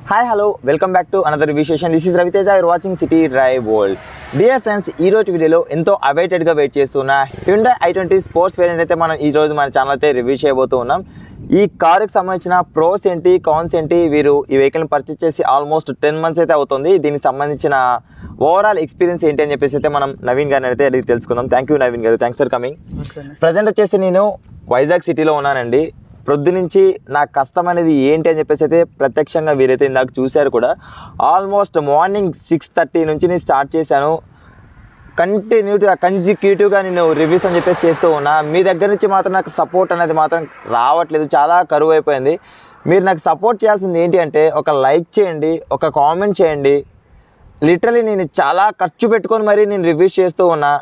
Hi hello welcome back to another విశేషన్. This is Raviteja, you're watching city drive world. Dear friends, ఈ రోజు వీడియోలో ఎంతో అవైటెడ్గా వెయిట్ చేస్తున్న హ్యుండై i20 స్పోర్ట్స్ వేరియంట్ అయితే మనం ఈ రోజు మన ఛానల్ అయితే రివ్యూ చేయబోతూ ఉన్నాం. ఈ కారుకి సంబంధించిన ప్రోస్ ఏంటి, కాన్స్ ఏంటి, వీరు ఈ వెహికల్ని పర్చేస్ చేసి ఆల్మోస్ట్ 10 months అయితే అవుతుంది. దీనికి సంబంధించిన ఓవరాల్ ఎక్స్పీరియన్స్ ఏంటి అని చెప్పేసి అయితే మనం నవీన్ గారిని అయితే అడిగి తెలుసుకుందాం. థ్యాంక్ యూ నవీన్ గారు, థ్యాంక్స్ ఫర్ కమింగ్. ప్రజెంట్ వచ్చేసి నేను వైజాగ్ సిటీలో ఉన్నానండి. ప్రొద్దు నుంచి నా కష్టం అనేది ఏంటి అని చెప్పేసి అయితే ప్రత్యక్షంగా వీరైతే ఇందాక చూశారు కూడా. ఆల్మోస్ట్ మార్నింగ్ 6:30 నుంచి నేను స్టార్ట్ చేశాను. కన్జిక్యూటివ్గా నేను రివ్యూస్ అని చెప్పేసి చేస్తూ ఉన్నా. మీ దగ్గర నుంచి మాత్రం నాకు సపోర్ట్ అనేది మాత్రం రావట్లేదు, చాలా కరువు అయిపోయింది. మీరు నాకు సపోర్ట్ చేయాల్సింది ఏంటి అంటే ఒక లైక్ చేయండి, ఒక కామెంట్ చేయండి. లిటరలీ నేను చాలా ఖర్చు పెట్టుకొని మరీ నేను రివ్యూస్ చేస్తూ ఉన్నా.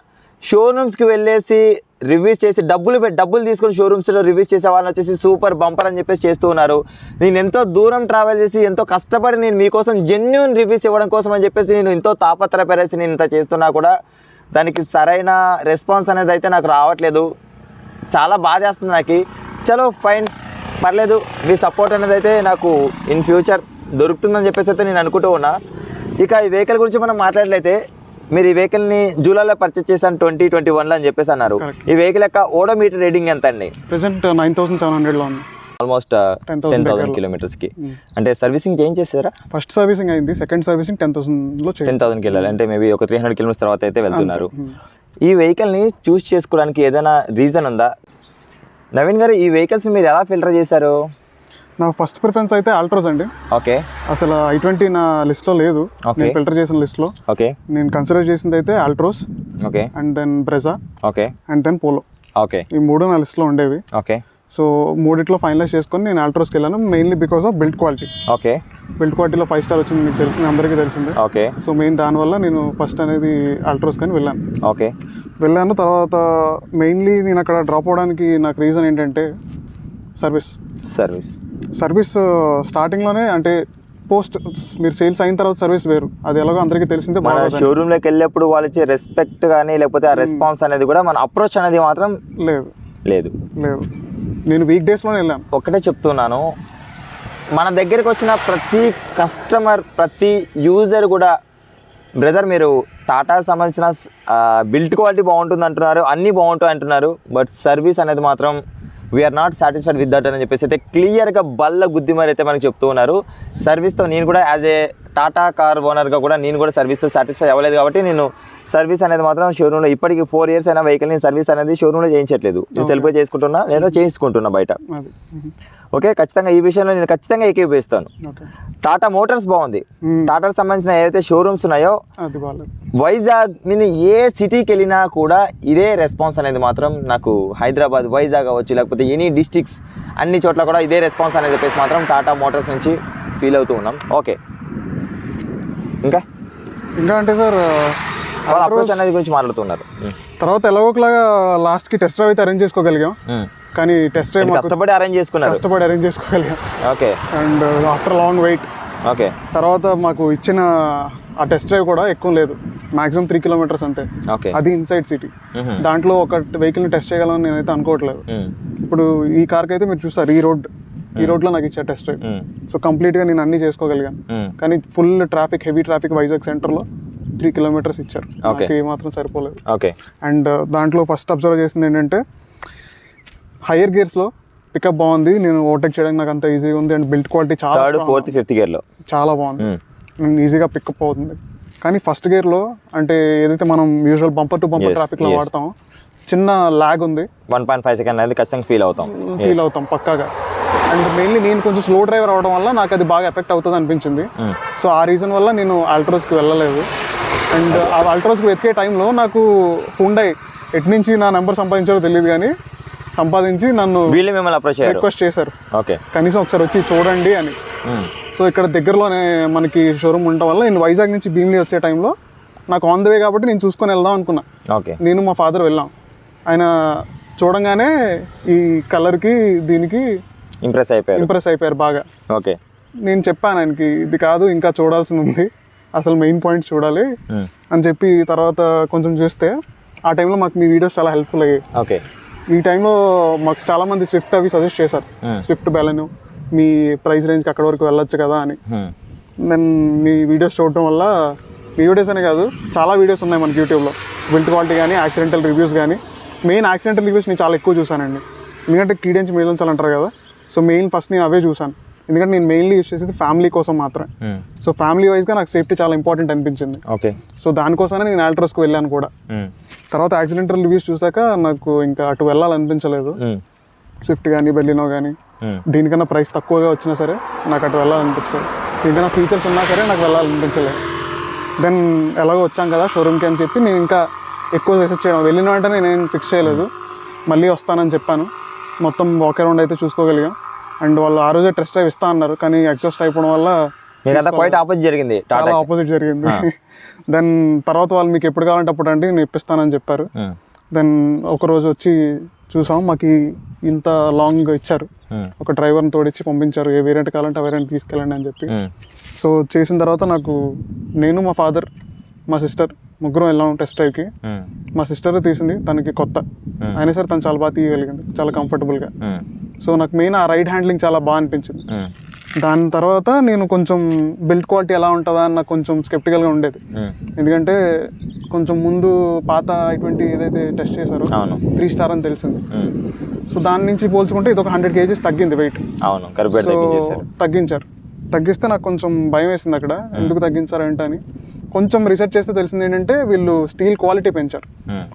షోరూమ్స్కి వెళ్ళేసి రివ్యూస్ చేసి డబ్బులు తీసుకొని షోరూమ్స్లో రివ్యూస్ చేసే వాళ్ళని వచ్చేసి సూపర్ బంపర్ అని చెప్పేసి చేస్తూ ఉన్నారు. నేను ఎంతో దూరం ట్రావెల్ చేసి ఎంతో కష్టపడి నేను మీకోసం జెన్యూన్ రివ్యూస్ ఇవ్వడం కోసం అని చెప్పేసి నేను ఎంతో తాపత్రపడేసి నేను ఇంత చేస్తున్నా కూడా దానికి సరైన రెస్పాన్స్ అనేది అయితే నాకు రావట్లేదు. చాలా బాధేస్తుంది నాకు. చలో ఫైన్, పర్లేదు, మీ సపోర్ట్ అనేది అయితే నాకు ఇన్ ఫ్యూచర్ దొరుకుతుందని చెప్పేసి అయితే నేను అనుకుంటూ ఉన్నా. ఇక ఈ వెహికల్ గురించి మనం మాట్లాడలేతే, మీరు ఈ వెహికల్ని జూలైలో పర్చేస్ చేశాను 2021లో అని చెప్పేసి అన్నారు. ఈ వెహికల్ యొక్క ఓడోమీటర్ రీడింగ్ ఎంత అండి? ప్రెసెంట్ 9700లో ఉంది. ఆల్మోస్ట్ 10,000 కిలోమీటర్స్కి. అంటే సర్వీసింగ్ చేంజ్ చేస్తారా? ఫస్ట్ సర్వీసింగ్ అయింది, సెకండ్ సర్వీసింగ్ 10,000లో 10,000కి వెళ్ళాలి. అంటే మేబీ ఒక 300 కిలోమీటర్స్ తర్వాత అయితే వెళ్తున్నారు. ఈ వెహికల్ని చూస్ చేసుకోవడానికి ఏదైనా రీజన్ ఉందా? నవీన్ గారు, ఈ వెహికల్స్ మీరు ఎలా ఫిల్టర్ చేశారు? నా ఫస్ట్ ప్రిఫరెన్స్ అయితే ఆల్ట్రోస్ అండి. ఓకే. అసలు i20 నా లిస్ట్లో లేదు. నేను ఫిల్టర్ చేసిన లిస్ట్లో ఓకే. నేను కన్సిడర్ చేసింది అయితే Altroz, okay, and then Brezza, okay, and then Polo. Okay. ఈ మూడు నా లిస్ట్లో ఉండేవి. ఓకే. సో మూడిట్లో ఫైనలైజ్ చేసుకొని నేను ఆల్ట్రోస్కి వెళ్ళాను, mainly because of build quality. Okay. Build క్వాలిటీలో 5 స్టార్ వచ్చింది, మీకు తెలిసింది, అందరికీ తెలిసిందే. ఓకే. సో మెయిన్ దానివల్ల నేను ఫస్ట్ అనేది ఆల్ట్రోస్ కానీ వెళ్ళాను. ఓకే. వెళ్ళాను. తర్వాత మెయిన్లీ నేను అక్కడ డ్రాప్ అవడానికి నాకు రీజన్ ఏంటంటే సర్వీస్ స్టార్టింగ్లోనే, అంటే పోస్ట్ మీరు సేల్స్ అయిన తర్వాత సర్వీస్ వేరు, అది ఎలాగో అందరికీ తెలిసిందే. మన షోరూమ్లోకి వెళ్ళేప్పుడు వాళ్ళు ఇచ్చే రెస్పెక్ట్ కానీ లేకపోతే ఆ రెస్పాన్స్ అనేది కూడా, మన అప్రోచ్ అనేది మాత్రం లేదు. నేను వీక్ డేస్లోనే వెళ్ళాను. ఒకటే చెప్తున్నాను, మన దగ్గరికి వచ్చిన ప్రతి కస్టమర్, ప్రతి యూజర్ కూడా, బ్రదర్ మీరు టాటాకి సంబంధించిన బిల్డ్ క్వాలిటీ బాగుంటుంది అంటున్నారు, అన్నీ బాగుంటాయి అంటున్నారు, బట్ సర్వీస్ అనేది మాత్రం we are not satisfied with that అని చెప్పేసి అయితే క్లియర్గా బల్ల గుద్ది మరి అయితే మనకు చెప్తూ ఉన్నారు. సర్వీస్తో నేను కూడా యాజ్ ఏ టాటా కార్ ఓనర్గా కూడా నేను కూడా సర్వీస్తో సాటిస్ఫై అవ్వలేదు. కాబట్టి నేను సర్వీస్ అనేది మాత్రం షోరూంలో ఇప్పటికి 4 years అయినా వెహికల్ నేను సర్వీస్ అనేది షోరూంలో చేయించట్లేదు. నేను సెల్ఫ్గా చేసుకుంటున్నా లేదా చేయించుకుంటున్నా బయట. ఓకే, ఖచ్చితంగా ఈ విషయంలో నేను ఖచ్చితంగా ఏకీభవిస్తాను. టాటా మోటార్స్ బాగుంది. టాటాకి సంబంధించిన ఏదైతే షోరూమ్స్ ఉన్నాయో వైజాగ్ నేను ఏ సిటీకి వెళ్ళినా కూడా ఇదే రెస్పాన్స్ అనేది మాత్రం నాకు, హైదరాబాద్, వైజాగ్ అవ్వచ్చు, లేకపోతే ఎనీ డిస్ట్రిక్ట్స్ అన్ని చోట్ల కూడా ఇదే రెస్పాన్స్ అనేది చెప్పేసి మాత్రం టాటా మోటార్స్ నుంచి ఫీల్ అవుతూ ఉన్నాం. ఓకే, ఇంకా అంటే సార్ అప్రోచ్ అనేది గురించి మాట్లాడుతున్నారు. తర్వాత ఎలాగోలాగా లాస్ట్కి టెస్ట్ డ్రైవ్ అయితే అరేంజ్ చేసుకోగలిగాం. కానీ టెస్ట్ డ్రైవ్ కష్టపడి అరేంజ్ చేసుకోగలిగాం. Okay. And after long wait. Okay. తర్వాత మాకు ఇచ్చిన ఆ టెస్ట్ డ్రైవ్ కూడా ఎక్కువ లేదు, మాక్సిమం 3 kilometers అంతే. అది ఇన్సైడ్ సిటీ. దాంట్లో ఒక వెహికల్ని టెస్ట్ చేయగలని నేనైతే అనుకోవట్లేదు. ఇప్పుడు ఈ కార్కి అయితే మీరు చూస్తారు, ఈ రోడ్లో నాకు ఇచ్చే టెస్ట్ డ్రైవ్. సో కంప్లీట్గా నేను అన్నీ చేసుకోగలిగాను. కానీ full traffic, heavy traffic Vizag సెంటర్లో 3 kilometers ఇచ్చారు. నాకు ఏమాత్రం సరిపోలేదు. అండ్ దాంట్లో ఫస్ట్ అబ్జర్వ్ చేసింది ఏంటంటే హైయర్ గేర్స్లో పికప్ బాగుంది, నేను ఓవర్టేక్ చేయడానికి నాకు అంత ఈజీగా ఉంది. అండ్ బిల్డ్ క్వాలిటీ చాలా 3rd, 4th, 5th గేర్లో చాలా బాగుంది, నేను ఈజీగా పికప్ అవుతుంది. కానీ ఫస్ట్ గేర్లో అంటే ఏదైతే మనం యూజువల్ బంపర్ టు బంపర్ ట్రాఫిక్లో వాడతామో చిన్న ల్యాగ్ ఉంది. 1.5 seconds అనేది ఖచ్చితంగా ఫీల్ అవుతాం పక్కాగా. అండ్ మెయిన్లీ నేను కొంచెం స్లో డ్రైవర్ అవడం వల్ల నాకు అది బాగా ఎఫెక్ట్ అవుతుంది అనిపించింది. సో ఆ రీజన్ వల్ల నేను ఆల్ట్రోస్కి వెళ్ళలేదు. అండ్ ఆ ఆల్ట్రోస్కి వెతికే టైంలో నాకు హుండై ఎటు నుంచి నా నెంబర్ సంపాదించారో తెలియదు, కానీ సంపాదించి నన్ను రిక్వెస్ట్ చేశారు, కనీసం ఒకసారి వచ్చి చూడండి అని. సో ఇక్కడ దగ్గరలోనే మనకి షోరూమ్ ఉండటం వల్ల నేను వైజాగ్ నుంచి భీమిలి వచ్చే టైంలో నాకు ఆన్ ద వే కాబట్టి నేను చూసుకొని వెళ్దాం అనుకున్నా. నేను మా ఫాదర్ వెళ్ళాం. ఆయన చూడంగానే ఈ కలర్కి దీనికి ఇంప్రెస్ అయిపోయారు బాగా. ఓకే. నేను చెప్పాను ఆయనకి, ఇది కాదు ఇంకా చూడాల్సింది ఉంది, అసలు మెయిన్ పాయింట్ చూడాలి అని చెప్పి తర్వాత కొంచెం చూస్తే ఆ టైంలో మాకు మీ వీడియోస్ చాలా హెల్ప్ఫుల్ అయ్యాయి. ఓకే. ఈ టైంలో మాకు చాలామంది స్విఫ్ట్ అవి సజెస్ట్ చేశారు, స్విఫ్ట్ బెలెనో మీ ప్రైస్ రేంజ్కి అక్కడ వరకు వెళ్ళొచ్చు కదా అని. దెన్ మీ వీడియోస్ చూడటం వల్ల, మీ వీడియోస్ అనే కాదు చాలా వీడియోస్ ఉన్నాయి మనకి యూట్యూబ్లో, బిల్డ్ క్వాలిటీ కానీ యాక్సిడెంటల్ రివ్యూస్ కానీ. మెయిన్ యాక్సిడెంటల్ రివ్యూస్ నేను చాలా ఎక్కువ చూసానండి, ఎందుకంటే కీడెంచి మేలుంచాలి అంటారు కదా. సో మెయిన్ ఫస్ట్ నేను అవే చూసాను, ఎందుకంటే నేను మెయిన్లీ యూస్ చేసేది ఫ్యామిలీ కోసం మాత్రమే. సో ఫ్యామిలీ వైజ్గా నాకు సేఫ్టీ చాలా ఇంపార్టెంట్ అనిపించింది. ఓకే. సో దానికోసమే నేను ఆల్ట్రోస్కి వెళ్ళాను కూడా. తర్వాత యాక్సిడెంటల్ రివ్యూస్ చూసాక నాకు ఇంకా అటు వెళ్ళాలనిపించలేదు. స్విఫ్ట్ కానీ బెలినో కానీ దీనికన్నా ప్రైస్ తక్కువగా వచ్చినా సరే నాకు అటు వెళ్ళాలనిపించలేదు, దీనికన్నా ఫీచర్స్ ఉన్నా సరే నాకు వెళ్ళాలనిపించలేదు. దెన్ ఎలాగో వచ్చాం కదా షోరూమ్కి అని చెప్పి నేను ఇంకా ఎక్కువ రీసెర్చ్ చేయడం, వెళ్ళిన వెంటనే నేను ఫిక్స్ చేయలేదు, మళ్ళీ వస్తానని చెప్పాను. మొత్తం వాక్ అరౌండ్ అయితే చూసుకోగలిగాం. అండ్ వాళ్ళు ఆ రోజే టెస్ట్ డ్రైవ్ ఇస్తా అన్నారు, కానీ ఎగ్జాస్ట్ అయిపోవడం వల్ల ఆపోజిట్ జరిగింది, చాలా ఆపోజిట్ జరిగింది. దెన్ తర్వాత వాళ్ళు మీకు ఎప్పుడు కావాలంటే అప్పుడు అంటే నేను ఇప్పిస్తానని చెప్పారు. దెన్ ఒకరోజు వచ్చి చూసాం, మాకు ఇంత లాంగ్ ఇచ్చారు, ఒక డ్రైవర్ని తోడిచ్చి పంపించారు, ఏ వేరియంట్ కావాలంటే ఆ వేరియంట్ తీసుకెళ్ళండి అని చెప్పి. సో చేసిన తర్వాత నాకు, నేను మా ఫాదర్ మా సిస్టర్ ముగ్గురం వెళ్ళాము టెస్ట్ డ్రైవ్కి. మా సిస్టర్ తీసింది, తనకి కొత్త అయినా సరే తను చాలా బాగా తీయగలిగింది, చాలా కంఫర్టబుల్గా. సో నాకు మెయిన్ ఆ రైడ్ హ్యాండ్లింగ్ చాలా బాగా అనిపించింది. దాని తర్వాత నేను కొంచెం బిల్డ్ క్వాలిటీ ఎలా ఉంటుందా అని నాకు కొంచెం స్కెప్టికల్గా ఉండేది, ఎందుకంటే కొంచెం ముందు పాత i20 ఏదైతే టెస్ట్ చేశారో 3 స్టార్ అని తెలిసింది. సో దాని నుంచి పోల్చుకుంటే ఇది ఒక 100 kgs తగ్గింది వెయిట్. తగ్గిస్తే నాకు కొంచెం భయం వేసింది అక్కడ, ఎందుకు తగ్గించారు ఏంటని. కొంచెం రీసెర్చ్ చేస్తే తెలిసింది ఏంటంటే వీళ్ళు స్టీల్ క్వాలిటీ పెంచారు,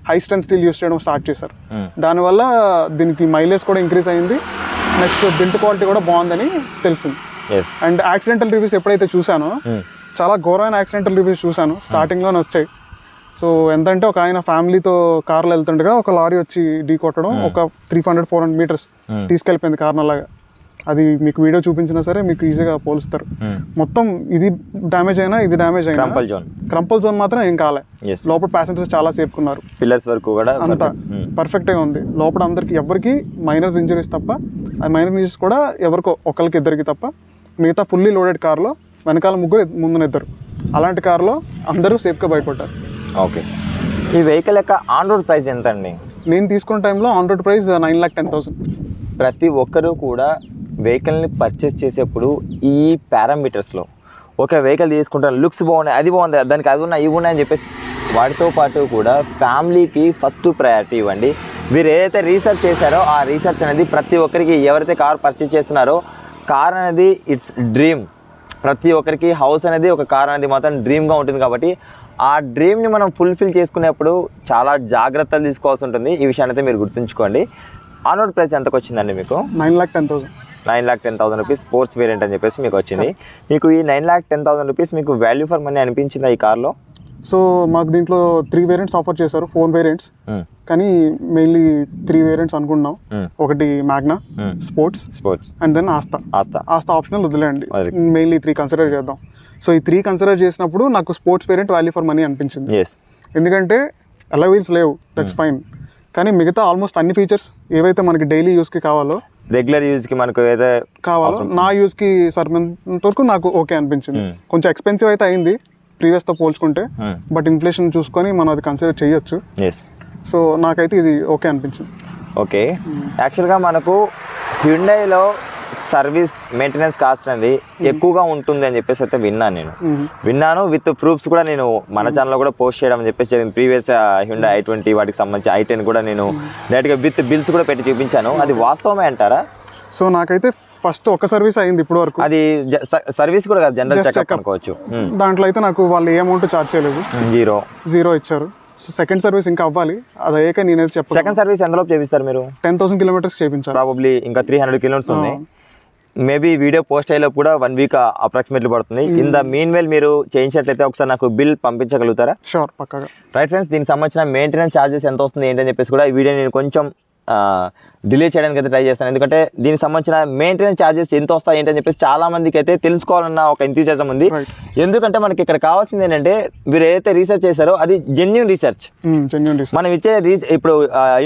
హై స్ట్రెంత్ స్టీల్ యూస్ చేయడం స్టార్ట్ చేశారు. దానివల్ల దీనికి మైలేజ్ కూడా ఇంక్రీజ్ అయింది, నెక్స్ట్ బిల్డ్ క్వాలిటీ కూడా బాగుందని తెలిసింది. అండ్ యాక్సిడెంటల్ రివ్యూస్ ఎప్పుడైతే చూసానో, చాలా ఘోరమైన యాక్సిడెంటల్ రివ్యూస్ చూసాను, స్టార్టింగ్లోనే వచ్చాయి. సో ఎంతంటే ఒక ఆయన ఫ్యామిలీతో కార్లో వెళ్తుండగా ఒక లారీ వచ్చి ఢీ కొట్టడం, ఒక 300-400 మీటర్స్ తీసుకెళ్ళిపోయింది కార్నర్. అది మీకు వీడియో చూపించినా సరే మీకు ఈజీగా పోలుస్తారు. మొత్తం ఇది డ్యామేజ్ అయినా ఇది డ్యామేజ్ అయినా క్రంపల్ జోన్ మాత్రం ఏం కాలే. లోపల ప్యాసింజర్స్ చాలా సేఫ్ ఉన్నారు, పిల్లర్స్ వరకు కూడా అంతా పర్ఫెక్ట్గా ఉంది. లోపల అందరికి ఎవరికి మైనర్ ఇంజరీస్ తప్ప, ఆ మైనర్ ఇంజరీస్ కూడా ఎవరికో ఒకరికి ఇద్దరికి తప్ప, మిగతా ఫుల్లీ లోడెడ్ కార్లో వెనకాల ముగ్గురు ముందున ఇద్దరు, అలాంటి కార్లో అందరూ సేఫ్గా బయటపడ్డారు. ఓకే. ఈ వెహికల్ యొక్క ఆన్ రోడ్ ప్రైస్ ఎంత అండి? నేను తీసుకున్న టైంలో ఆన్ రోడ్ ప్రైస్ 9,10,000. ప్రతి ఒక్కరూ కూడా వెహికల్ని పర్చేస్ చేసేప్పుడు ఈ పారామీటర్స్లో ఒక వెహికల్ తీసుకుంటాను, లుక్స్ బాగున్నాయి, అది బాగుంది, దానికి అది ఉన్నాయి, ఇవి ఉన్నాయి అని చెప్పేసి వాటితో పాటు కూడా ఫ్యామిలీకి ఫస్ట్ ప్రయారిటీ ఇవ్వండి. మీరు ఏదైతే రీసెర్చ్ చేశారో ఆ రీసెర్చ్ అనేది ప్రతి ఒక్కరికి, ఎవరైతే కార్ పర్చేస్ చేస్తున్నారో, కార్ అనేది ఇట్స్ డ్రీమ్. ప్రతి ఒక్కరికి హౌస్ అనేది, ఒక కార్ అనేది మాత్రం డ్రీమ్గా ఉంటుంది. కాబట్టి ఆ డ్రీమ్ని మనం ఫుల్ఫిల్ చేసుకునేప్పుడు చాలా జాగ్రత్తలు తీసుకోవాల్సి ఉంటుంది. ఈ విషయాన్ని అయితే మీరు గుర్తుంచుకోండి. ఆన్ రోడ్ ప్రైస్ ఎంతకు వచ్చిందండి మీకు? 9,10,000. 9,10,000 రూపీస్ స్పోర్ట్స్ వేరియంట్ అని చెప్పేసి మీకు వచ్చింది. మీకు ఈ 9,10,000 రూపీస్ మీకు వాల్యూ ఫర్ మనీ అనిపించిందా ఈ కార్లో? సో మాకు దీంట్లో 3 వేరియంట్స్ ఆఫర్ చేశారు, 4 వేరియంట్స్, కానీ మెయిన్లీ 3 వేరియంట్స్ అనుకున్నాం. ఒకటి Magna, sports and then Asta optional వదిలేండి, మెయిన్లీ 3 కన్సిడర్ చేద్దాం. సో ఈ 3 కన్సిడర్ చేసినప్పుడు నాకు sports variant value for money అనిపించింది. ఎందుకంటే అలా వీల్స్ లేవు, దట్స్ ఫైన్, కానీ మిగతా ఆల్మోస్ట్ అన్ని ఫీచర్స్ ఏవైతే మనకి డైలీ యూస్కి కావాలో, రెగ్యులర్ యూజ్కి మనకు ఏదైతే కావాలో, నా యూస్కి సరిపోయేంత వరకు నాకు ఓకే అనిపించింది. కొంచెం ఎక్స్పెన్సివ్ అయితే అయింది ప్రీవియస్తో పోల్చుకుంటే, బట్ ఇన్ఫ్లేషన్ చూసుకొని మనం అది కన్సిడర్ చేయొచ్చు. సో నాకైతే ఇది ఓకే అనిపించింది. ఓకే. యాక్చువల్గా మనకు హ్యుండైలో సర్వీస్ మెయింటెనెన్స్ కాస్ట్ అనేది ఎక్కువగా ఉంటుంది అని చెప్పేసి అయితే విన్నాను. విత్ ప్రూఫ్స్ కూడా నేను మన ఛానల్లో కూడా పోస్ట్ చేయడం అని చెప్పేసి జరిగింది. ప్రీవియస్ హ్యుండై i20 వాటికి సంబంధించి i10 కూడా నేను డైరెక్ట్గా విత్ బిల్స్ కూడా పెట్టి చూపించాను. అది వాస్తవమే అంటారా? సో నాకైతే ఫస్ట్ ఒక సర్వీస్ అయింది ఇప్పుడు వరకు, అది సర్వీస్ కూడా కాదు, జనరల్ చెకప్ అనుకోవచ్చు. దాంట్లో అయితే నాకు వాళ్ళు ఏ అమౌంట్ ఛార్జ్ చేయలేదు, జీరో ఇచ్చారు. సో సెకండ్ సర్వీస్ ఇంకా అవ్వాలి, అది అయ్యాక నేనైతే చెప్పాను. సెకండ్ సర్వీస్ ఎంతలోపు చేపిస్తారు మీరు? 10,000 కిలోమీటర్స్ చేయించారు, ప్రాబబ్లీ ఇంకా 300 కిలోమీటర్స్ ఉంది. మేబీ వీడియో పోస్ట్ అయ్యేలో కూడా 1 వీక్ అప్రాక్సిమేట్లీ పడుతుంది. ఇన్ ద మీన్ వెల్ మీరు చేయించినట్లయితే ఒకసారి నాకు బిల్ పంపించగలుగుతారా? షూర్, పక్కాగా. రైట్ ఫ్రెండ్స్, దీనికి సంబంధించిన మెయింటెనెన్స్ ఛార్జెస్ ఎంత వస్తుంది ఏంటని చెప్పేసి కూడా ఈ వీడియో నేను కొంచెం డిలే చేయడానికి అయితే ట్రై చేస్తాను. ఎందుకంటే దీనికి సంబంధించిన మెయింటెనెన్స్ ఛార్జెస్ ఎంత వస్తాయి ఏంటని చెప్పేసి చాలా మందికి అయితే తెలుసుకోవాలన్న ఒక ఎంతూజియాజం ఉంది. ఎందుకంటే మనకి ఇక్కడ కావాల్సింది ఏంటంటే మీరు ఏదైతే రీసెర్చ్ చేశారో అది జెన్యూన్ రీసెర్చ్. మనం ఇచ్చే ఇప్పుడు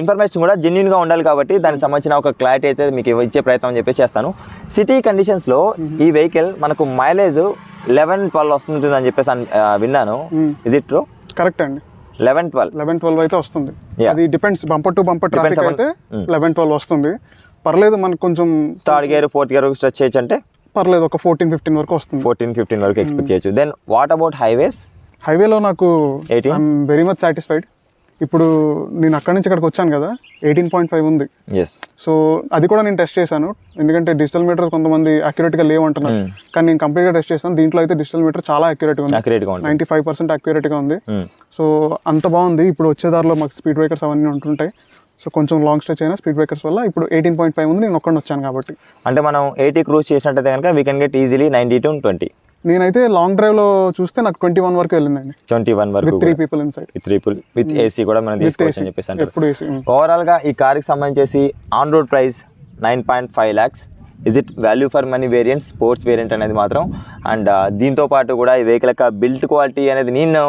ఇన్ఫర్మేషన్ కూడా జెన్యూన్గా ఉండాలి. కాబట్టి దానికి సంబంధించిన ఒక క్లారిటీ అయితే మీకు ఇచ్చే ప్రయత్నం చెప్పేసి చేస్తాను. సిటీ కండిషన్స్లో ఈ వెహికల్ మనకు మైలేజ్ 11-12 వస్తుంది అని చెప్పేసి విన్నాను. Is it true? కరెక్ట్ అండి, 11-12 అయితే వస్తుంది. అది depends, bumper to bumper traffic అయితే 11-12 వస్తుంది. పర్లేదు, మనకు కొంచెం third gear 4th gear stretch చేయొచ్చు అంటే పర్లేదు, ఒక 14-15 వరకు వస్తుంది. 14-15 వరకు ఎక్స్పెక్ట్ చేయొచ్చు. దెన్ వాట్ అబౌట్ హైవేలో నాకు 18? I'm very much satisfied. ఇప్పుడు నేను అక్కడి నుంచి ఇక్కడికి వచ్చాను కదా, 18.5 ఉంది. ఎస్. సో అది కూడా నేను టెస్ట్ చేశాను, ఎందుకంటే డిజిటల్ మీటర్ కొంతమంది అక్యురేట్గా లేవంటున్నారు, కానీ నేను కంప్లీట్గా టెస్ట్ చేశాను. దీంట్లో అయితే డిజిటల్ మీటర్ చాలా అక్యురేట్గా ఉంది, 95% అక్యురేట్గా ఉంది. సో అంత బాగుంది. ఇప్పుడు వచ్చే దారిలో మాకు స్పీడ్ బ్రేకర్స్ అవన్నీ ఉంటుంటాయి, సో కొంచెం లాంగ్ స్ట్రెచ్ అయినా స్పీడ్ బ్రేకర్స్ వల్ల ఇప్పుడు 18.5 ఉంది. నేను ఒక్కడిని వచ్చాను కాబట్టి. అంటే మనం 80 క్రూజ్ చేసినట్టయితే కనుక we can get easily 90 to 20. నేనైతే లాంగ్ డ్రైవ్లో చూస్తే నాకు 21 వరకు వెళ్ళిందండి. 21 వరకు with 3 people inside. With AC కూడా మనం తీసుకోవచ్చు అని చెప్పేసి అంటారు. ఎప్పుడు ఏసీ. ఓవరాల్గా ఈ కార్కి సంబంధించి on road price 9.5 lakhs. Is it value for money variant, sports variant అనేది మాత్రం. అండ్ దీంతో పాటు కూడా ఈ వెహికల్ యొక్క బిల్ట్ క్వాలిటీ అనేది నేను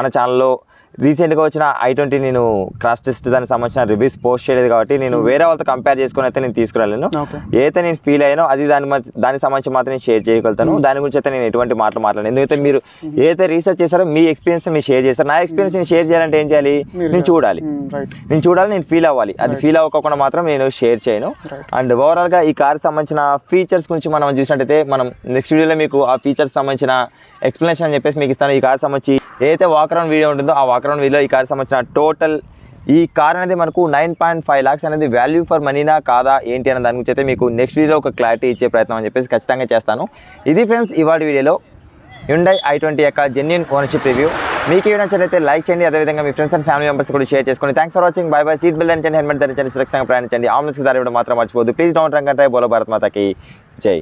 మన ఛానల్లో రీసెంట్గా వచ్చిన i20 నేను క్రాష్ టెస్ట్ దానికి సంబంధించిన రివ్యూస్ పోస్ట్ చేయలేదు కాబట్టి నేను వేరే వాళ్ళతో కంపేర్ చేసుకుని అయితే నేను తీసుకురాలేను. ఏదైతే నేను ఫీల్ అయ్యానో అది దానికి సంబంధించి మాత్రం నేను షేర్ చేయగలుగుతాను. దాని గురించి అయితే నేను ఎటువంటి మాట్లాడను, ఎందుకంటే మీరు ఏదైతే రీసెర్చ్ చేశారో మీ ఎక్స్పీరియన్స్ మీరు షేర్ చేస్తారు. నా ఎక్స్పీరియన్స్ నేను షేర్ చేయాలంటే ఏం చేయాలి, నేను చూడాలి, నేను ఫీల్ అవ్వాలి. అది ఫీల్ అవ్వకుండా మాత్రం నేను షేర్ చేయను. అండ్ ఓవరాల్గా ఈ కార్ సంబంధించిన ఫీచర్స్ గురించి మనం చూసినట్టయితే మనం నెక్స్ట్ వీడియోలో మీకు ఆ ఫీచర్స్ సంబంధించిన ఎక్స్ప్లెనేషన్ అని చెప్పేసి మీకు ఇస్తాను. ఈ కార్ సంబంధించి ఏదైతే వాకరౌండ్ వీడియో ఉంటుందో ఆ వాకరౌండ్ వీడియోలో ఈ కార్ సంబంధించిన టోటల్ ఈ కార్ అనేది మనకు 9.5 lakhs అనేది వాల్యూ ఫర్ మనీనా కాదా ఏంటి అనే దాని గురించి అయితే మీకు నెక్స్ట్ వీడియోలో ఒక క్లారిటీ ఇచ్చే ప్రయత్నం అని చెప్పేసి ఖచ్చితంగా చేస్తాను. ఇది ఫ్రెండ్స్ ఇవాళ వీడియోలో Hyundai i20 యొక్క జెన్యూన్ ఓనర్షిప్ రివ్యూ. మీకు ఈ నచ్చినట్లయితే లైక్ చేయండి, అదేవిధంగా మీ ఫ్రెండ్స్ అండ్ ఫ్యామిలీ మెంబర్స్ కూడా షేర్ చేసుకోండి. Thanks for watching. Bye bye. Seat belt ధరించండి, హెల్మెట్ ధరించండి, సురక్షితంగా ప్రయాణించండి. ఆంబులెన్స్ దారి ఇవ్వడం మాత్రం మర్చిపోద్దు. Please don't drunk and drive. బోలో భారత్ మాతకి జై.